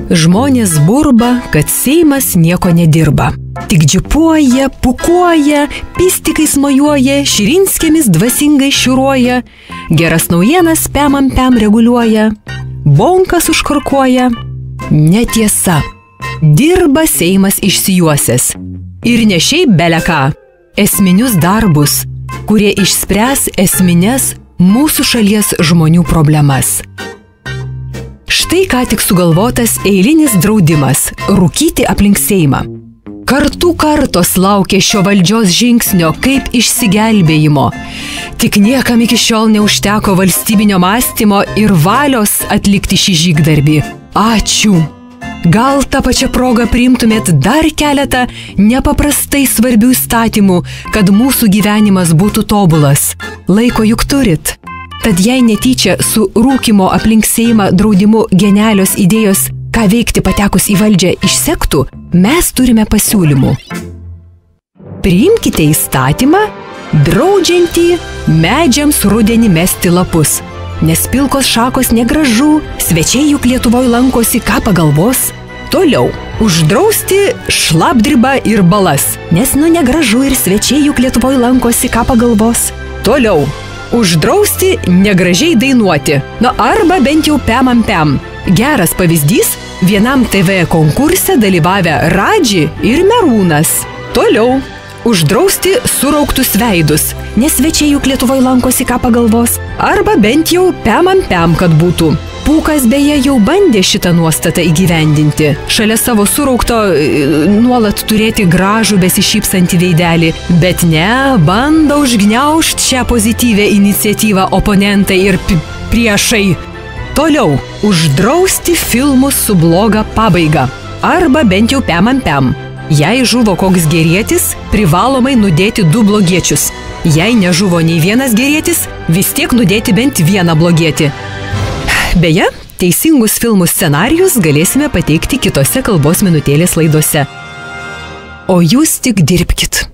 Žmonės burba, kad Seimas nieko nedirba. Tik džipuoja, pukuoja, pistikais mojuoja, Širinskėmis dvasingai šiuruoja, geras naujienas pem reguliuoja, bonkas užkarkuoja. Netiesa. Dirba Seimas išsijuosęs. Ir ne šiaip beleką. Esminius darbus, kurie išspręs esminės mūsų šalies žmonių problemas. Štai ką tik sugalvotas eilinis draudimas – rūkyti aplink Seimą. Kartų kartos laukia šio valdžios žingsnio kaip išsigelbėjimo. Tik niekam iki šiol neužteko valstybinio mąstymo ir valios atlikti šį žygdarbį. Ačiū! Gal tą pačią progą priimtumėt dar keletą nepaprastai svarbių įstatymų, kad mūsų gyvenimas būtų tobulas. Laiko juk turit. Tad jei netyčia su rūkimo aplink Seimą draudimu genialios idėjos, ką veikti patekus į valdžią, išsektų, mes turime pasiūlymų. Priimkite įstatymą, draudžiantį medžiams rudenį mesti lapus. Nes pilkos šakos negražu, svečiai juk Lietuvoje lankosi, ką pagalvos. Toliau, uždrausti šlapdribą ir balas, nes negražu ir svečiai juk Lietuvoje lankosi, ką pagalvos. Toliau, uždrausti negražiai dainuoti, arba bent jau pem. Geras pavyzdys, vienam TV konkurse dalyvavę Radži ir Merūnas. Toliau, uždrausti surauktus veidus, nes svečiai juk Lietuvoje lankosi, ką pagalvos, arba bent jau pem, kad būtų. Pūkas beje jau bandė šitą nuostatą įgyvendinti, šalia savo suraukto nuolat turėti gražų besišypsantį veidelį, bet ne, bando užgniaužti šią pozityvę iniciatyvą oponentai ir priešai. Toliau, uždrausti filmus su bloga pabaiga, arba bent jau pem. Jei žuvo koks gerietis, privalomai nudėti 2 blogiečius. Jei nežuvo nei vienas gerietis, vis tiek nudėti bent vieną blogietį. Beje, teisingus filmų scenarijus galėsime pateikti kitose kalbos minutėlės laidose. O jūs tik dirbkit.